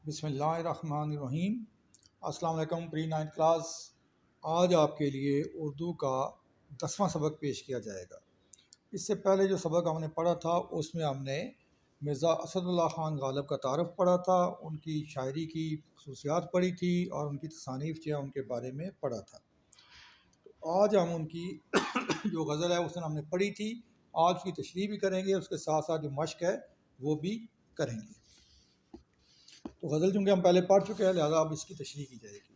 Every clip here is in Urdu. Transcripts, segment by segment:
بسم اللہ الرحمن الرحیم۔ السلام علیکم پری 9 کلاس۔ آج آپ کے لیے اردو کا 10واں سبق پیش کیا جائے گا۔ اس سے پہلے جو سبق ہم نے پڑھا تھا اس میں ہم نے مرزا اسد اللہ خان غالب کا تعارف پڑھا تھا، ان کی شاعری کی خصوصیات پڑھی تھی اور ان کی تصانیف جو ہے ان کے بارے میں پڑھا تھا۔ تو آج ہم ان کی جو غزل ہے اس نے ہم نے پڑھی تھی، آج کی تشریح بھی کریں گے، اس کے ساتھ ساتھ جو مشق ہے وہ بھی کریں گے۔ تو غزل چونکہ ہم پہلے پڑھ چکے ہیں لہٰذا اب اس کی تشریح کی جائے گی۔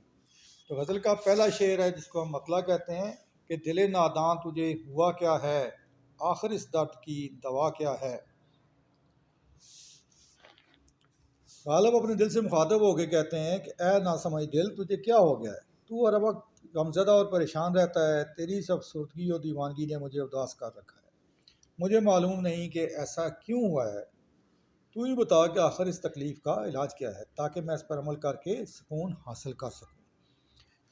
تو غزل کا پہلا شعر ہے جس کو ہم مطلع کہتے ہیں کہ دل ناداں تجھے ہوا کیا ہے، آخر اس درد کی دوا کیا ہے۔ غالب اپنے دل سے مخاطب ہو کے کہتے ہیں کہ اے ناسمجھ دل تجھے کیا ہو گیا ہے، تو ہر وقت غمزدہ اور پریشان رہتا ہے، تیری سب سردگی اور دیوانگی نے مجھے اداس کر رکھا ہے، مجھے معلوم نہیں کہ ایسا کیوں ہوا ہے، تو ہی بتا کہ آخر اس تکلیف کا علاج کیا ہے تاکہ میں اس پر عمل کر کے سکون حاصل کر سکوں۔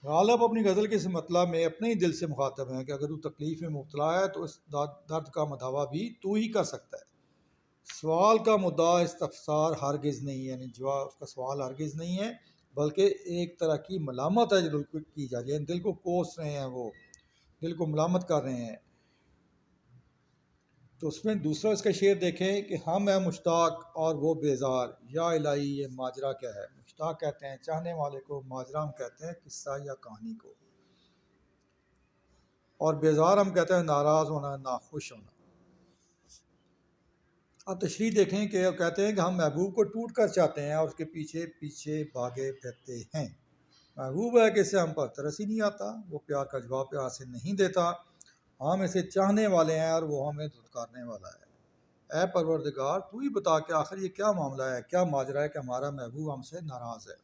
غالب اپنی غزل کے اس مطلب میں اپنے ہی دل سے مخاطب ہیں کہ اگر تو تکلیف میں مبتلا ہے تو اس درد کا مداوع بھی تو ہی کر سکتا ہے۔ سوال کا مدعا استفسار ہرگز نہیں ہے، یعنی جواب اس کا سوال ہرگز نہیں ہے بلکہ ایک طرح کی ملامت ہے جو دل کو کی جا رہی ہے، دل کو کوس رہے ہیں، وہ دل کو ملامت کر رہے ہیں۔ تو اس میں دوسرا اس کا شعر دیکھیں کہ ہم ہیں مشتاق اور وہ بیزار، یا الہی یہ ماجرا کیا ہے۔ مشتاق کہتے ہیں چاہنے والے کو، ماجرا ہم کہتے ہیں قصہ یا کہانی کو، اور بیزار ہم کہتے ہیں ناراض ہونا، ناخوش ہونا۔ اب تشریح دیکھیں کہ وہ کہتے ہیں کہ ہم محبوب کو ٹوٹ کر چاہتے ہیں اور اس کے پیچھے پیچھے بھاگے پھرتے ہیں۔ محبوب ہے کہ اسے ہم پر ترس ہی نہیں آتا، وہ پیار کا جواب پیار سے نہیں دیتا، ہم اسے چاہنے والے ہیں اور وہ ہمیں دھتکارنے والا ہے۔ اے پروردگار تو ہی بتا کہ آخر یہ کیا معاملہ ہے، کیا ماجرا ہے کہ ہمارا محبوب ہم سے ناراض ہے۔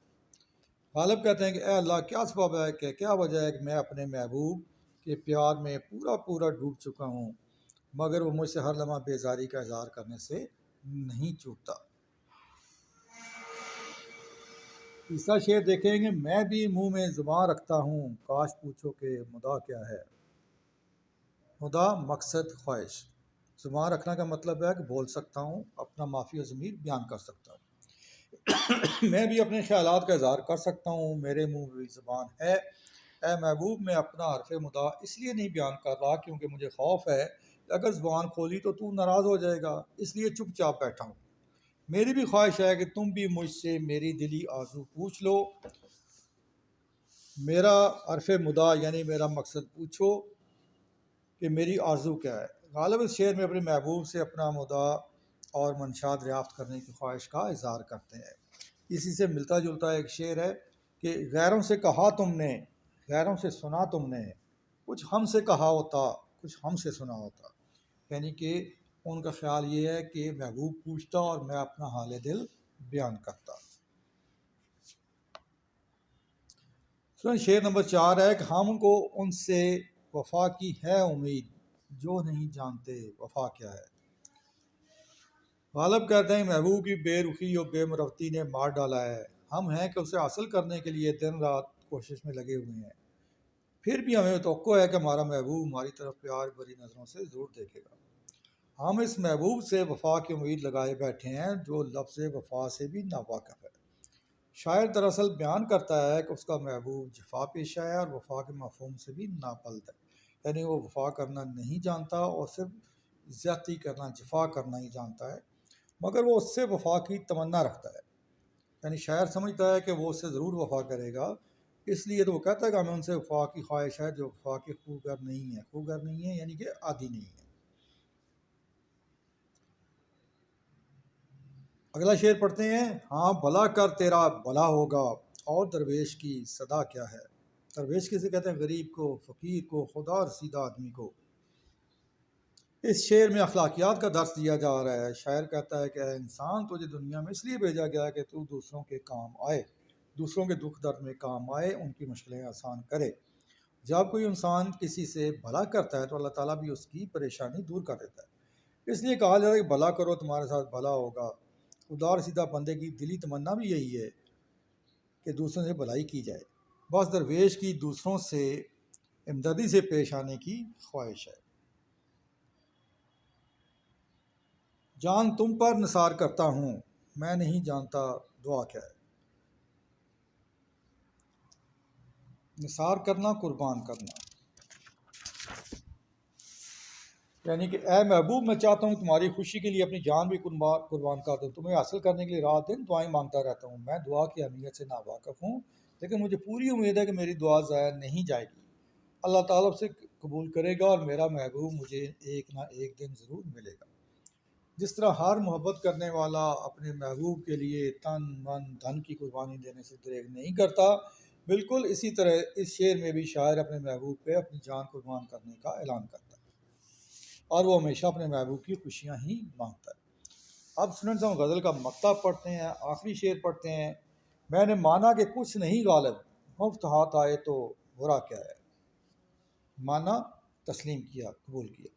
غالب کہتے ہیں کہ اے اللہ کیا سبب ہے کہ کیا وجہ ہے کہ میں اپنے محبوب کے پیار میں پورا ڈوب چکا ہوں مگر وہ مجھ سے ہر لمحہ بیزاری کا اظہار کرنے سے نہیں چوکتا۔ تیسرا شعر دیکھیں گے میں بھی منہ میں زباں رکھتا ہوں، کاش پوچھو کہ مدعا کیا ہے۔ مدعا مقصد خواہش، زبان رکھنا کا مطلب ہے کہ بول سکتا ہوں، اپنا معافی و ضمیر بیان کر سکتا ہوں، میں بھی اپنے خیالات کا اظہار کر سکتا ہوں، میرے منہ میں بھی زبان ہے۔ اے محبوب میں اپنا حرف مدعا اس لیے نہیں بیان کر رہا کیونکہ مجھے خوف ہے کہ اگر زبان کھولی تو ناراض ہو جائے گا، اس لیے چپ چاپ بیٹھا ہوں۔ میری بھی خواہش ہے کہ تم بھی مجھ سے میری دلی آرزو پوچھ لو، میرا حرف مدعا یعنی میرا مقصد پوچھو کہ میری آرزو کیا ہے۔ غالب اس شعر میں اپنے محبوب سے اپنا مدعا اور منشاد دریافت کرنے کی خواہش کا اظہار کرتے ہیں۔ اسی سے ملتا جلتا ایک شعر ہے کہ غیروں سے کہا تم نے، غیروں سے سنا تم نے، کچھ ہم سے کہا ہوتا، کچھ ہم سے سنا ہوتا، یعنی کہ ان کا خیال یہ ہے کہ محبوب پوچھتا اور میں اپنا حال دل بیان کرتا۔ شعر نمبر 4 ہے کہ ہم کو ان سے وفا کی ہے امید، جو نہیں جانتے وفا کیا ہے۔ غالب کہتے ہیں محبوب کی بے رخی اور بے مروتی نے مار ڈالا ہے، ہم ہیں کہ اسے حاصل کرنے کے لیے دن رات کوشش میں لگے ہوئے ہیں، پھر بھی ہمیں توقع ہے کہ ہمارا محبوب ہماری طرف پیار بری نظروں سے ضرور دیکھے گا۔ ہم اس محبوب سے وفا کی امید لگائے بیٹھے ہیں جو لفظ وفا سے بھی ناواقف ہے۔ شاعر دراصل بیان کرتا ہے کہ اس کا محبوب جفا پیشہ ہے اور وفا کے مفہوم سے بھی نابلد ہے، یعنی وہ وفا کرنا نہیں جانتا اور صرف زیادتی کرنا، جفا کرنا ہی جانتا ہے، مگر وہ اس سے وفا کی تمنا رکھتا ہے، یعنی شاعر سمجھتا ہے کہ وہ اس سے ضرور وفا کرے گا، اس لیے تو وہ کہتا ہے کہ ہمیں ان سے وفا کی خواہش ہے جو وفا کے خوگر نہیں ہے، خوگر نہیں ہے یعنی کہ عادی نہیں ہے۔ اگلا شعر پڑھتے ہیں، ہاں بھلا کر تیرا بھلا ہوگا، اور درویش کی صدا کیا ہے۔ درویش کسے کہتے ہیں؟ غریب کو، فقیر کو، خدا رسیدہ آدمی کو۔ اس شعر میں اخلاقیات کا درس دیا جا رہا ہے۔ شاعر کہتا ہے کہ اے انسان تجھے دنیا میں اس لیے بھیجا گیا ہے کہ تو دوسروں کے کام آئے، دوسروں کے دکھ درد میں کام آئے، ان کی مشکلیں آسان کرے۔ جب کوئی انسان کسی سے بھلا کرتا ہے تو اللہ تعالیٰ بھی اس کی پریشانی دور کر دیتا ہے، اس لیے کہا جاتا ہے کہ بھلا کرو تمہارے ساتھ بھلا ہوگا۔ خدا رسیدہ بندے کی دلی تمنا بھی یہی ہے کہ دوسروں سے بھلائی کی جائے، بس درویش کی دوسروں سے ہمدردی سے پیش آنے کی خواہش ہے۔ جان تم پر نثار کرتا ہوں، میں نہیں جانتا دعا کیا ہے۔ نثار کرنا، قربان کرنا، یعنی کہ اے محبوب میں چاہتا ہوں تمہاری خوشی کے لیے اپنی جان بھی قربان کر دوں، تمہیں حاصل کرنے کے لیے رات دن دعائیں مانگتا رہتا ہوں، میں دعا کی اہمیت سے ناواقف ہوں، لیکن مجھے پوری امید ہے کہ میری دعا ضائع نہیں جائے گی، اللہ تعالیٰ سے قبول کرے گا اور میرا محبوب مجھے ایک نہ ایک دن ضرور ملے گا۔ جس طرح ہر محبت کرنے والا اپنے محبوب کے لیے تن من دھن کی قربانی دینے سے دریغ نہیں کرتا، بالکل اسی طرح اس شعر میں بھی شاعر اپنے محبوب پہ اپنی جان قربان کرنے کا اعلان کرتا ہے اور وہ ہمیشہ اپنے محبوب کی خوشیاں ہی مانگتا ہے۔ اب اسٹوڈنٹس ہم غزل کا مقطع پڑھتے ہیں، آخری شعر پڑھتے ہیں۔ میں نے مانا کہ کچھ نہیں غالب، مفت ہاتھ آئے تو برا کیا ہے، مانا تسلیم کیا، قبول کیا۔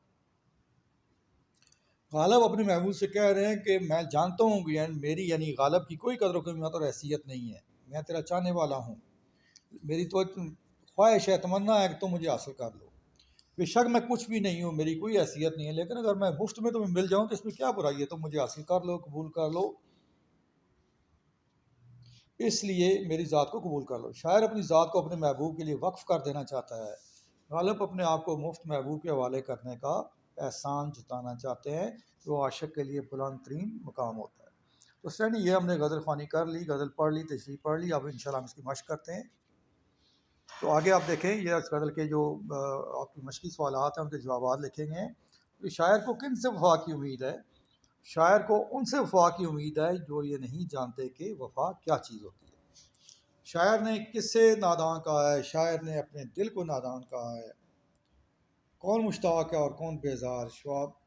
غالب اپنے محبوب سے کہہ رہے ہیں کہ میں جانتا ہوں کہ میری یعنی غالب کی کوئی قدر و قیمت اور حیثیت نہیں ہے، میں تیرا چاہنے والا ہوں، میری تو خواہش ہے، تمنا ہے کہ تم مجھے حاصل کر لو، بے شک میں کچھ بھی نہیں ہوں، میری کوئی حیثیت نہیں ہے، لیکن اگر میں مفت میں تمہیں مل جاؤں تو اس میں کیا برائی ہے، تم مجھے حاصل کر لو، قبول کر لو، اس لیے میری ذات کو قبول کر لو۔ شاعر اپنی ذات کو اپنے محبوب کے لیے وقف کر دینا چاہتا ہے، غالب اپنے آپ کو مفت محبوب کے حوالے کرنے کا احسان جتانا چاہتے ہیں، جو عاشق کے لیے بلند ترین مقام ہوتا ہے۔ تو سر یہ ہم نے غزل خوانی کر لی، غزل پڑھ لی، تشریح پڑھ لی، اب انشاءاللہ ہم اس کی مشق کرتے ہیں۔ تو آگے آپ دیکھیں یہ اس غزل کے جو آپ کی مشقی سوالات ہیں ان کے جوابات لکھیں گے۔ کہ شاعر کو کن سے وفا کی امید ہے؟ شاعر کو ان سے وفا کی امید ہے جو یہ نہیں جانتے کہ وفا کیا چیز ہوتی ہے۔ شاعر نے کس سے ناداں کہا ہے؟ شاعر نے اپنے دل کو ناداں کہا ہے۔ کون مشتاق ہے اور کون بیزار؟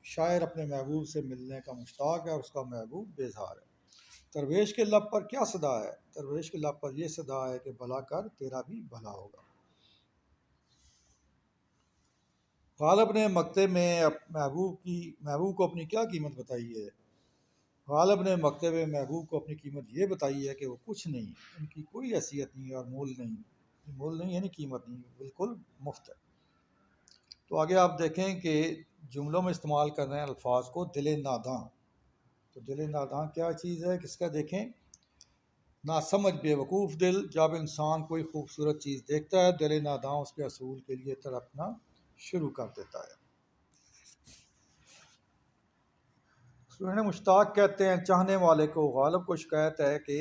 شاعر اپنے محبوب سے ملنے کا مشتاق ہے اور اس کا محبوب بیزار ہے۔ درویش کے لب پر کیا صدا ہے؟ درویش کے لب پر یہ صدا ہے کہ بھلا کر تیرا بھی بھلا ہوگا۔ غالب نے مقطع میں محبوب کو اپنی کیا قیمت بتائی ہے؟ غالب نے مقطع میں محبوب کو اپنی قیمت یہ بتائی ہے کہ وہ کچھ نہیں، ان کی کوئی حیثیت نہیں اور مول نہیں، مول نہیں یعنی قیمت نہیں، بالکل مفت ہے۔ تو آگے آپ دیکھیں کہ جملوں میں استعمال کر رہے ہیں الفاظ کو دل ناداں۔ تو دل ناداں کیا چیز ہے، کس کا؟ دیکھیں، ناسمجھ بے وقوف دل، جب انسان کوئی خوبصورت چیز دیکھتا ہے دل ناداں اس کے حصول کے لیے تڑپنا شروع کر دیتا ہے۔ سوہنے مشتاق کہتے ہیں چاہنے والے کو، غالب کو شکایت ہے کہ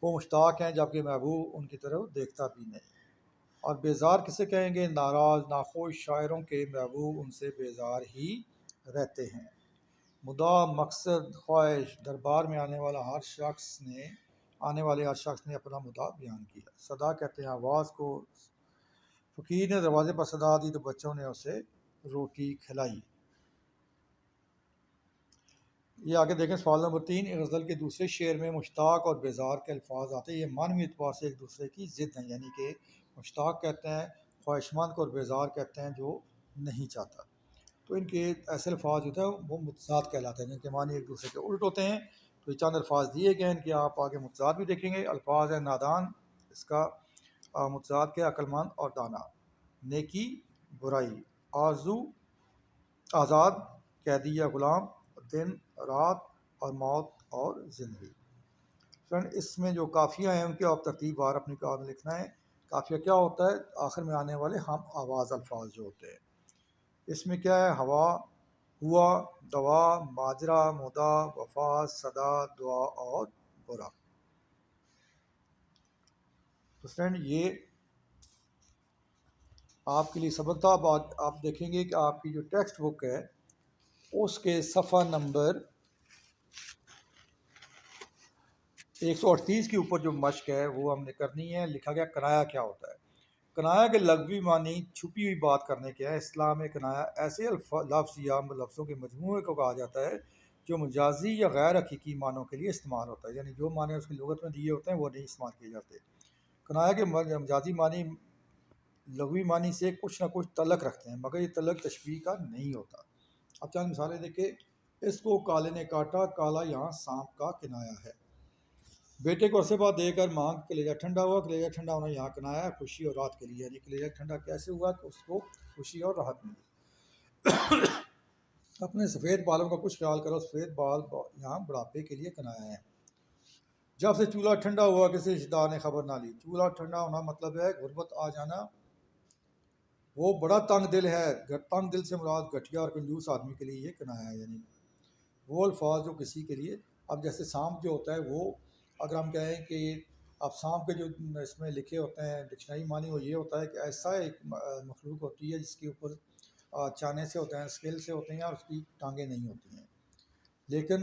وہ مشتاق ہیں جبکہ محبوب ان کی طرف دیکھتا بھی نہیں۔ اور بیزار کسے کہیں گے؟ ناراض ناخوش شاعروں کے محبوب ان سے بیزار ہی رہتے ہیں۔ مدعا، مقصد، خواہش، دربار میں آنے والے ہر شخص نے اپنا مدعا بیان کیا۔ صدا کہتے ہیں آواز کو، فقیر نے دروازے پر صدا دی تو بچوں نے اسے روٹی کھلائی۔ یہ آگے دیکھیں سوال نمبر 3، غزل کے دوسرے شعر میں مشتاق اور بیزار کے الفاظ آتے ہیں، یہ معنوی اعتبار سے ایک دوسرے کی ضد ہیں، یعنی کہ مشتاق کہتے ہیں خواہش مند کو اور بیزار کہتے ہیں جو نہیں چاہتا۔ تو ان کے ایسے الفاظ جو ہیں وہ متضاد کہلاتے ہیں، جن کے معنی ایک دوسرے کے الٹ ہوتے ہیں۔ تو یہ چند الفاظ دیے گئے ہیں ان کے آپ آگے متضاد بھی دیکھیں گے۔ الفاظ ہے نادان، اس کا متضاد کیا؟ عقل مند اور دانا، نیکی برائی، آرزو آزاد، قیدی یا غلام، دن رات اور موت اور زندگی۔ فرینڈ اس میں جو قافیہ ہیں ان کی آپ ترتیب بار اپنی کتاب میں لکھنا ہے۔ قافیہ کیا ہوتا ہے؟ آخر میں آنے والے ہم آواز الفاظ جو ہوتے ہیں۔ اس میں کیا ہے؟ ہوا، ہوا، دوا، ماجرا، مدعا، وفا، صدا، دعا اور برا۔ تو فرینڈ یہ آپ کے لیے سبق تھا۔ اب آپ دیکھیں گے کہ آپ کی جو ٹیکسٹ بک ہے اس کے صفحہ نمبر 138 کے اوپر جو مشق ہے وہ ہم نے کرنی ہے۔ لکھا گیا کنایا کیا ہوتا ہے؟ کنایا کے لغوی معنی چھپی ہوئی بات کرنے کے ہے۔ اصطلاح میں کنایا ایسے لفظ یا لفظوں کے مجموعے کو کہا جاتا ہے جو مجازی یا غیر حقیقی معنوں کے لیے استعمال ہوتا ہے، یعنی جو معنی اس کی لغت میں دیے ہوتے ہیں وہ نہیں استعمال کیے جاتے۔ کنایا کے مجازی معنی لغوی معنی سے کچھ نہ کچھ تعلق رکھتے ہیں مگر یہ تعلق تشبیہ کا نہیں ہوتا۔ اب چند مثالیں دیکھیں۔ اس کو کالے نے کاٹا، کالا یہاں سانپ کا کنایا ہے۔ بیٹے کو عرصے بعد دے کر ماں کا کلیجہ ٹھنڈا ہوا، کلیجہ ٹھنڈا ہونا یہاں کنایا ہے خوشی اور راحت کے لیے، یعنی کلیجہ ٹھنڈا کیسے ہوا کہ اس کو خوشی اور راحت ملی۔ اپنے سفید بالوں کا کچھ خیال کرو، سفید بال یہاں بڑھاپے کے لیے کنایا ہے۔ جب سے چولہا ٹھنڈا ہوا کسی رشتہ دار نے خبر نہ لی. چولہا ٹھنڈا ہونا مطلب ہے غربت آ جانا. وہ بڑا تنگ دل ہے. تنگ دل سے مراد گھٹیا اور کنجوس آدمی کے لیے یہ کنایا ہے. یعنی وہ الفاظ جو کسی کے لیے، اب جیسے سانپ جو ہوتا ہے وہ، اگر ہم کہیں کہ اب سانپ کے جو اس میں لکھے ہوتے ہیں ڈکشنری معنی، وہ یہ ہوتا ہے کہ ایسا ایک مخلوق ہوتی ہے جس کے اوپر چانے سے ہوتے ہیں، اسکیل سے ہوتے ہیں اور اس کی ٹانگیں نہیں ہوتی ہیں. لیکن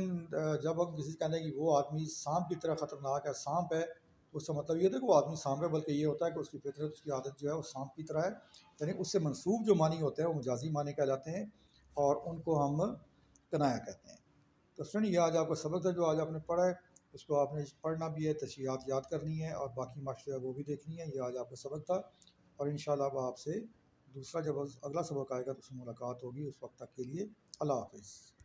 جب ہم کسی سے کہتے ہیں کہ وہ آدمی سانپ کی طرح خطرناک ہے، سانپ ہے، تو اس کا مطلب یہ ہوتا ہے کہ وہ آدمی سانپ ہے، بلکہ یہ ہوتا ہے کہ اس کی فطرت، اس کی عادت جو ہے وہ سانپ کی طرح ہے. یعنی اس سے منسوب جو معنی ہوتے ہیں وہ مجازی معنی کہلاتے ہیں اور ان کو ہم کنایا کہتے ہیں. تو سنیں، یہ آج آپ کا سبق تھا جو آج آپ نے پڑھا ہے، اس کو آپ نے پڑھنا بھی ہے، تشریحات یاد کرنی ہے اور باقی مشق ہے وہ بھی دیکھنی ہے. یہ آج آپ کا سبق تھا اور انشاءاللہ اب آپ سے دوسرا جب اگلا سبق آئے گا تو اس میں ملاقات ہوگی. اس وقت تک کے لیے اللہ حافظ.